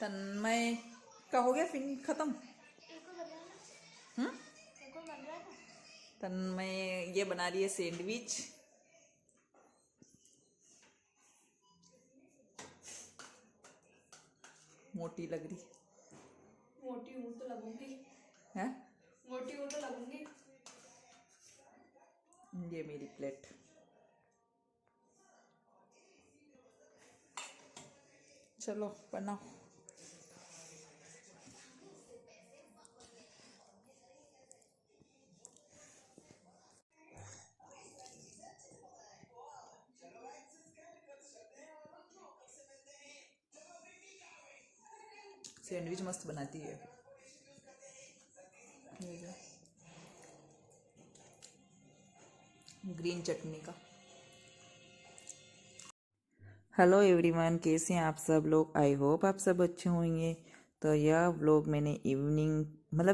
तन्मय का हो गया फिर खत्म। तन्मय ये बना रही है सैंडविच। मोटी लग रही। मोटी हूँ तो लगूंगी है, मोटी हूँ तो लगूंगी। ये मेरी प्लेट। चलो बनाओ। सैंडविच मस्त बनाती है ग्रीन चटनी का। हेलो एवरीवन, कैसे हैं आप सब लोग। आई होप आप सब अच्छे होंगे। तो यह व्लॉग मैंने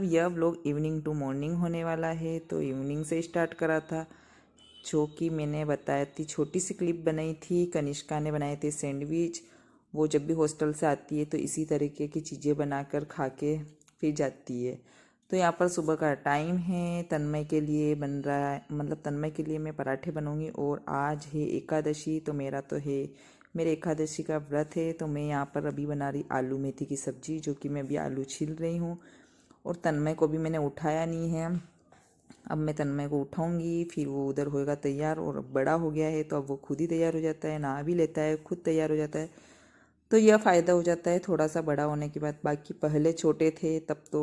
यह व्लॉग इवनिंग टू मॉर्निंग होने वाला है। तो इवनिंग से स्टार्ट करा था, जो कि मैंने बताया थी, छोटी सी क्लिप बनाई थी। कनिष्का ने बनाए थे सैंडविच। वो जब भी हॉस्टल से आती है तो इसी तरीके की चीज़ें बनाकर खा के फिर जाती है। तो यहाँ पर सुबह का टाइम है। तन्मय के लिए बन रहा है, तन्मय के लिए मैं पराठे बनूंगी। और आज है एकादशी, तो मेरे एकादशी का व्रत है। तो मैं यहाँ पर अभी बना रही आलू मेथी की सब्जी, जो कि मैं अभी आलू छील रही हूँ। और तन्मय को भी मैंने उठाया नहीं है। अब मैं तन्मय को उठाऊंगी, फिर वो उधर होएगा तैयार। और अब बड़ा हो गया है तो अब वो खुद ही तैयार हो जाता है, नहा भी लेता है, खुद तैयार हो जाता है। तो यह फ़ायदा हो जाता है थोड़ा सा बड़ा होने के बाद। बाकी पहले छोटे थे तब तो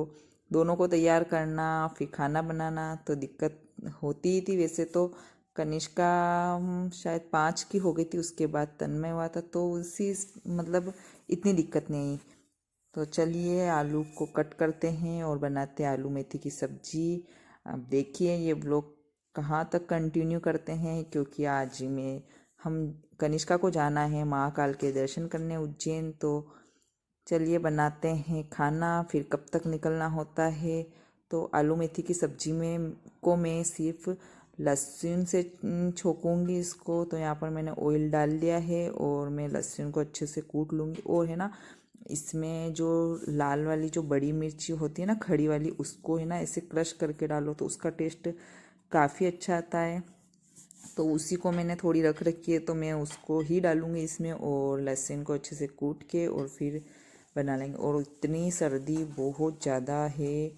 दोनों को तैयार करना, फिर खाना बनाना तो दिक्कत होती ही थी। वैसे तो कनिष्का शायद 5 की हो गई थी, उसके बाद तन्मय हुआ था, तो इतनी दिक्कत नहीं। तो चलिए आलू को कट करते हैं और बनाते हैं आलू मेथी की सब्जी। अब देखिए ये व्लॉग कहाँ तक कंटिन्यू करते हैं, क्योंकि आज में हम कनिष्का को जाना है महाकाल के दर्शन करने उज्जैन। तो चलिए बनाते हैं खाना, फिर कब तक निकलना होता है। तो आलू मेथी की सब्जी में को मैं सिर्फ लहसुन से छोकूंगी इसको। तो यहाँ पर मैंने ऑयल डाल लिया है और मैं लहसुन को अच्छे से कूट लूँगी। और है ना, इसमें जो लाल वाली जो बड़ी मिर्ची होती है ना, खड़ी वाली, उसको है ना ऐसे क्रश करके डालो तो उसका टेस्ट काफ़ी अच्छा आता है। तो उसी को मैंने थोड़ी रख रखी है, तो मैं उसको ही डालूँगी इसमें। और लहसुन को अच्छे से कूट के और फिर बना लेंगे। और इतनी सर्दी बहुत ज़्यादा है,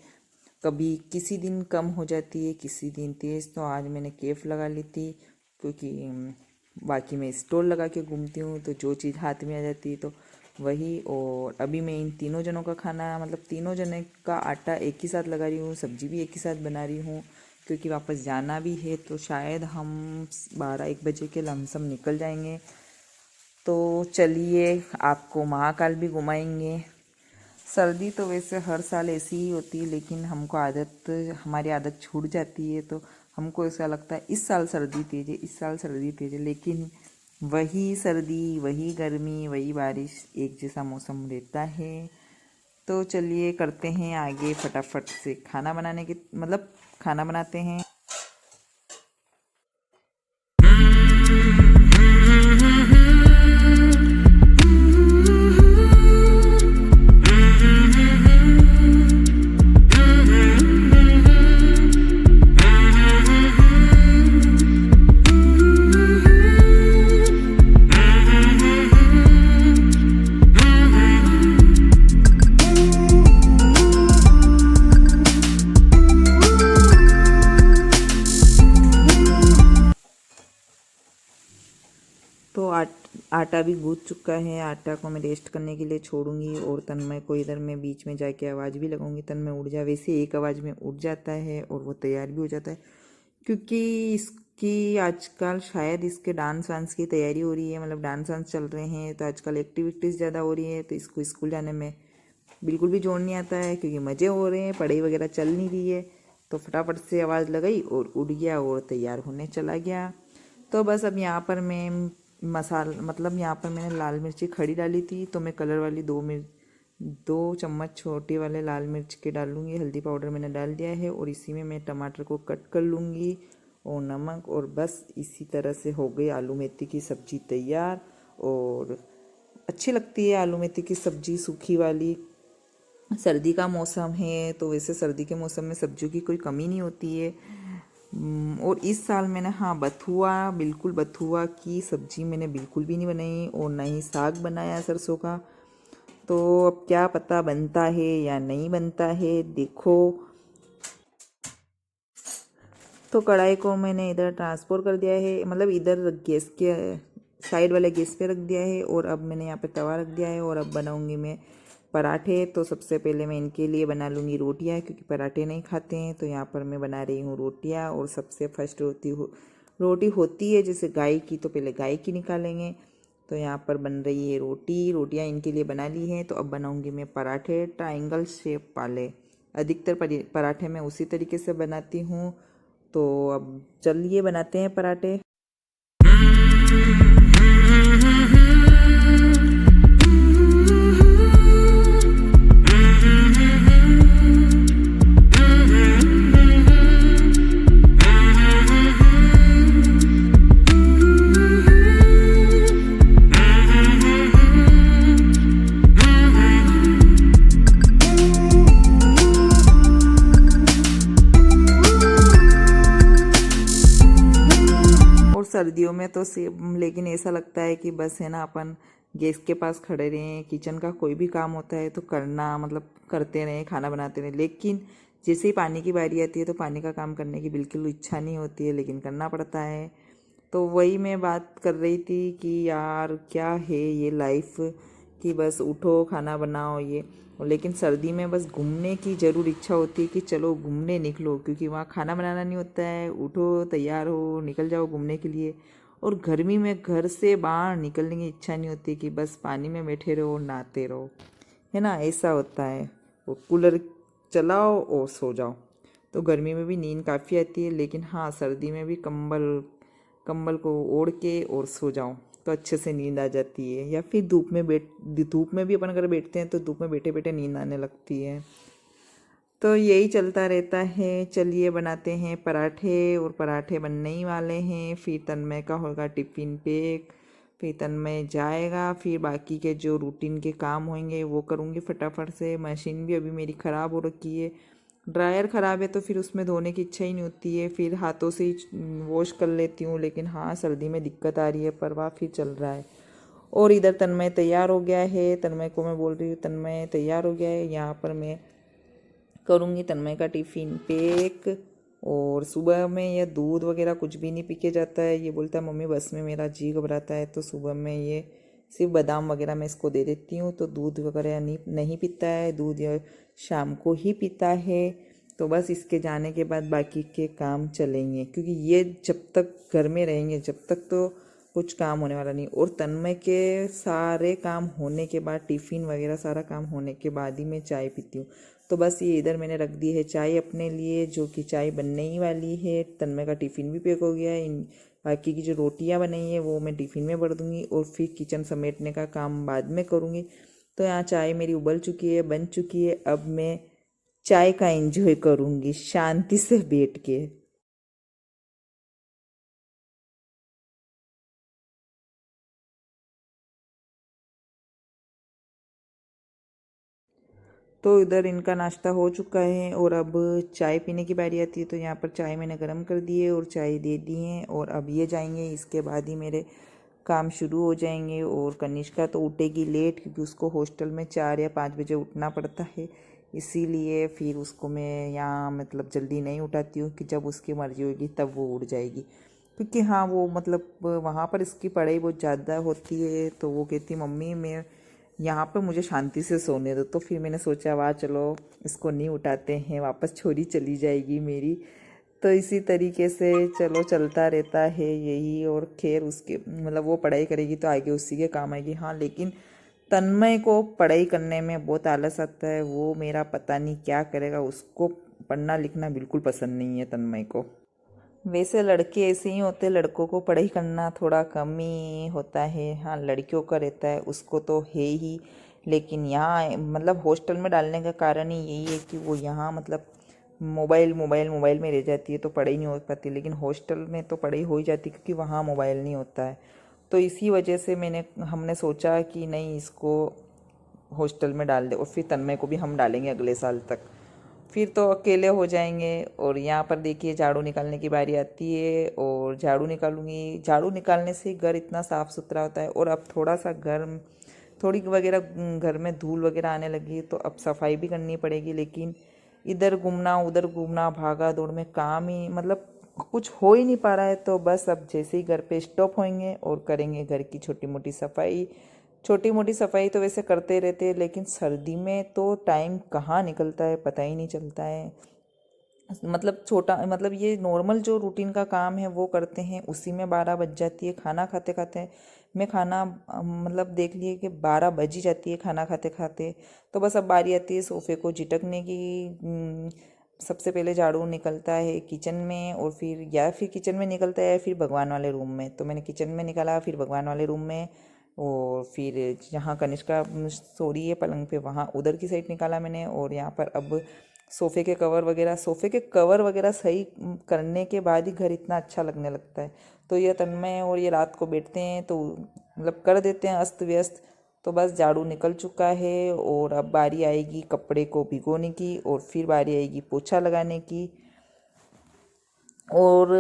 कभी किसी दिन कम हो जाती है, किसी दिन तेज़। तो आज मैंने केफ लगा ली थी, क्योंकि बाकी मैं स्टोर लगा के घूमती हूँ, तो जो चीज़ हाथ में आ जाती है तो वही। और अभी मैं इन तीनों जनों का खाना, तीनों जने का आटा एक ही साथ लगा रही हूँ, सब्जी भी एक ही साथ बना रही हूँ, क्योंकि वापस जाना भी है। तो शायद हम 12-1 बजे के लमसम निकल जाएंगे। तो चलिए आपको महाकाल भी घुमाएंगे। सर्दी तो वैसे हर साल ऐसी ही होती है, लेकिन हमारी आदत छूट जाती है। तो हमको ऐसा लगता है इस साल सर्दी तेज है, लेकिन वही सर्दी, वही गर्मी, वही बारिश, एक जैसा मौसम रहता है। तो चलिए करते हैं आगे, फटाफट से खाना बनाते हैं। तो आटा भी गूंथ चुका है। आटा को मैं रेस्ट करने के लिए छोड़ूंगी। और तन्मय को इधर मैं बीच में जाके आवाज़ भी लगाऊंगी, तन्मय उठ जा। वैसे एक आवाज़ में उठ जाता है और वो तैयार भी हो जाता है, क्योंकि इसकी आजकल शायद इसके डांस वांस की तैयारी हो रही है, डांस वांस चल रहे हैं। तो आजकल एक्टिविटीज़ ज़्यादा हो रही है, तो इसको स्कूल जाने में बिल्कुल भी जोर नहीं आता है, क्योंकि मज़े हो रहे हैं, पढ़ाई वगैरह चल नहीं रही है। तो फटाफट से आवाज़ लगाई और उठ गया और तैयार होने चला गया। तो बस अब यहाँ पर मैं यहाँ पर मैंने लाल मिर्ची खड़ी डाली थी, तो मैं कलर वाली 2 चम्मच छोटे वाले लाल मिर्च के डालूंगी। हल्दी पाउडर मैंने डाल दिया है, और इसी में मैं टमाटर को कट कर लूँगी और नमक। और बस इसी तरह से हो गई आलू मेथी की सब्ज़ी तैयार। और अच्छी लगती है आलू मेथी की सब्जी सूखी वाली। सर्दी का मौसम है तो वैसे सर्दी के मौसम में सब्जियों की कोई कमी नहीं होती है। और इस साल मैंने हाँ बथुआ की सब्जी मैंने बिल्कुल भी नहीं बनाई और ना ही साग बनाया सरसों का। तो अब क्या पता बनता है या नहीं बनता है, देखो। तो कढ़ाई को मैंने इधर ट्रांसफर कर दिया है, मतलब इधर गैस के साइड वाले गैस पे रख दिया है और अब मैंने यहाँ पे तवा रख दिया है और अब बनाऊंगी मैं पराठे। तो सबसे पहले मैं इनके लिए बना लूँगी रोटियाँ, क्योंकि पराठे नहीं खाते हैं। तो यहाँ पर मैं बना रही हूँ रोटियाँ और सबसे फर्स्ट रोटी होती है जैसे गाय की, तो पहले गाय की निकालेंगे। तो यहाँ पर बन रही है रोटियाँ इनके लिए बना ली हैं। तो अब बनाऊँगी मैं पराठे ट्राइंगल शेप वाले। अधिकतर पराठे मैं उसी तरीके से बनाती हूँ। तो अब चलिए बनाते हैं पराठे। सर्दियों में तो सेम, लेकिन ऐसा लगता है कि बस है ना अपन गैस के पास खड़े रहें, किचन का कोई भी काम होता है तो करना मतलब करते रहें, खाना बनाते रहें। लेकिन जैसे ही पानी की बारी आती है तो पानी का काम करने की बिल्कुल इच्छा नहीं होती है, लेकिन करना पड़ता है। तो वही मैं बात कर रही थी कि यार क्या है ये लाइफ, कि बस उठो खाना बनाओ ये। लेकिन सर्दी में बस घूमने की ज़रूर इच्छा होती है कि चलो घूमने निकलो, क्योंकि वहाँ खाना बनाना नहीं होता है। उठो, तैयार हो, निकल जाओ घूमने के लिए। और गर्मी में घर से बाहर निकलने की इच्छा नहीं होती कि बस पानी में बैठे रहो, नहाते रहो, है ना, ऐसा होता है। और कूलर चलाओ और सो जाओ। तो गर्मी में भी नींद काफ़ी आती है, लेकिन हाँ सर्दी में भी कंबल को ओढ़ के और सो जाओ तो अच्छे से नींद आ जाती है। या फिर धूप में भी अपन अगर बैठते हैं तो धूप में बैठे बैठे नींद आने लगती है। तो यही चलता रहता है। चलिए बनाते हैं पराठे, और पराठे बनने ही वाले हैं। फिर तन्मय का होगा टिफ़िन पैक, फिर तन्मय जाएगा, फिर बाकी के जो रूटीन के काम होंगे वो करूँगी फटाफट से। मशीन भी अभी मेरी ख़राब हो रखी है, ड्रायर ख़राब है, तो फिर उसमें धोने की इच्छा ही नहीं होती है। फिर हाथों से ही वॉश कर लेती हूँ, लेकिन हाँ सर्दी में दिक्कत आ रही है, पर वह फिर चल रहा है। और इधर तन्मय तैयार हो गया है, तन्मय को मैं बोल रही हूँ तन्मय तैयार हो गया है। यहाँ पर मैं करूँगी तन्मय का टिफ़िन पैक। और सुबह में यह दूध वगैरह कुछ भी नहीं पी के जाता है। ये बोलता है मम्मी बस में मेरा जी घबराता है, तो सुबह में ये सिर्फ बादाम वगैरह मैं इसको दे देती हूँ। तो दूध वगैरह नहीं पीता है, दूध या शाम को ही पीता है। तो बस इसके जाने के बाद बाकी के काम चलेंगे, क्योंकि ये जब तक घर में रहेंगे जब तक तो कुछ काम होने वाला नहीं। और तन्मय के सारे काम होने के बाद, टिफ़िन वगैरह सारा काम होने के बाद ही मैं चाय पीती हूँ। तो बस ये इधर मैंने रख दी है चाय अपने लिए, जो कि चाय बनने ही वाली है। तन्मय का टिफ़िन भी पैक हो गया है। बाकी की जो रोटियां बनाई है वो मैं टिफ़िन में भर दूंगी और फिर किचन समेटने का काम बाद में करूँगी। तो यहाँ चाय मेरी उबल चुकी है, बन चुकी है। अब मैं चाय का एंजॉय करूँगी शांति से बैठ के। तो इधर इनका नाश्ता हो चुका है और अब चाय पीने की बारी आती है। तो यहाँ पर चाय मैंने गर्म कर दी है और चाय दे दी है, और अब ये जाएंगे, इसके बाद ही मेरे काम शुरू हो जाएंगे। और कनिष्का तो उठेगी लेट, क्योंकि उसको हॉस्टल में 4 या 5 बजे उठना पड़ता है। इसीलिए फिर उसको मैं यहाँ मतलब जल्दी नहीं उठाती हूँ, कि जब उसकी मर्ज़ी होगी तब वो उठ जाएगी। क्योंकि हाँ वो मतलब वहाँ पर इसकी पढ़ाई बहुत ज़्यादा होती है, तो वो कहती मम्मी मैं यहाँ पर मुझे शांति से सोने दो। तो फिर मैंने सोचा वाह चलो इसको नहीं उठाते हैं, वापस छोरी चली जाएगी मेरी। तो इसी तरीके से चलो चलता रहता है यही। और खैर उसके मतलब वो पढ़ाई करेगी तो आगे उसी के काम आएगी। हाँ लेकिन तन्मय को पढ़ाई करने में बहुत आलस आता है, वो मेरा पता नहीं क्या करेगा। उसको पढ़ना लिखना बिल्कुल पसंद नहीं है तन्मय को। वैसे लड़के ऐसे ही होते हैं, लड़कों को पढ़ाई करना थोड़ा कम ही होता है। हाँ लड़कियों का रहता है, उसको तो है ही। लेकिन यहाँ मतलब हॉस्टल में डालने का कारण ही यही है कि वो यहाँ मतलब मोबाइल में रह जाती है, तो पढ़ाई नहीं हो पाती। लेकिन हॉस्टल में तो पढ़ाई हो ही जाती है, क्योंकि वहाँ मोबाइल नहीं होता है। तो इसी वजह से हमने सोचा कि नहीं, इसको हॉस्टल में डाल दे, और फिर तन्मय को भी हम डालेंगे अगले साल तक। फिर तो अकेले हो जाएंगे। और यहाँ पर देखिए झाड़ू निकालने की बारी आती है, और झाड़ू निकालूंगी। झाड़ू निकालने से घर इतना साफ़ सुथरा होता है। और अब थोड़ा सा घर थोड़ी वगैरह घर में धूल वगैरह आने लगी, तो अब सफाई भी करनी पड़ेगी। लेकिन इधर घूमना उधर घूमना, भागा दौड़ में काम ही मतलब कुछ हो ही नहीं पा रहा है। तो बस अब जैसे ही घर पे स्टॉप होंगे और करेंगे घर की छोटी मोटी सफाई। छोटी मोटी सफाई तो वैसे करते रहते हैं, लेकिन सर्दी में तो टाइम कहाँ निकलता है पता ही नहीं चलता है। मतलब छोटा मतलब ये नॉर्मल जो रूटीन का काम है वो करते हैं, उसी में 12 बज जाती है। खाना खाते खाते मैं खाना मतलब देख लिए कि 12 बज ही जाती है खाना खाते खाते। तो बस अब बारी आती है सोफ़े को झिटकने की। सबसे पहले झाड़ू निकलता है किचन में, और फिर या फिर किचन में निकलता है या फिर भगवान वाले रूम में। तो मैंने किचन में निकाला, फिर भगवान वाले रूम में, और फिर जहाँ कनिष्का सो रही है पलंग पे वहाँ उधर की साइड निकाला मैंने। और यहाँ पर अब सोफ़े के कवर वगैरह सही करने के बाद ही घर इतना अच्छा लगने लगता है। तो ये तन्मय और ये रात को बैठते हैं तो मतलब कर देते हैं अस्त व्यस्त। तो बस झाड़ू निकल चुका है, और अब बारी आएगी कपड़े को भिगोने की, और फिर बारी आएगी पोछा लगाने की। और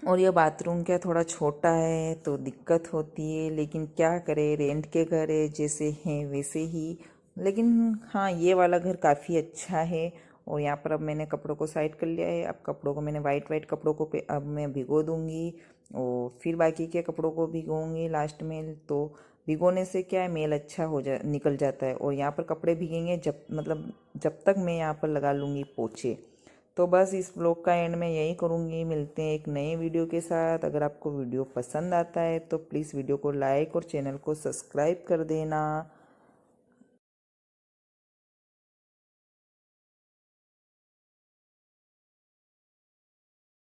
और ये बाथरूम क्या थोड़ा छोटा है तो दिक्कत होती है, लेकिन क्या करें, रेंट के घर है, जैसे हैं वैसे ही। लेकिन हाँ, ये वाला घर काफ़ी अच्छा है। और यहाँ पर अब मैंने कपड़ों को साइड कर लिया है। अब कपड़ों को मैंने वाइट वाइट कपड़ों को पे अब मैं भिगो दूँगी, और फिर बाकी के कपड़ों को भिगोऊँगी लास्ट में। तो भिगोने से क्या है, मेल अच्छा निकल जाता है। और यहाँ पर कपड़े भीगेंगे जब तक मैं यहाँ पर लगा लूँगी पोछे। तो बस इस ब्लॉग का एंड में यही करूँगी। मिलते हैं एक नए वीडियो के साथ। अगर आपको वीडियो पसंद आता है तो प्लीज़ वीडियो को लाइक और चैनल को सब्सक्राइब कर देना।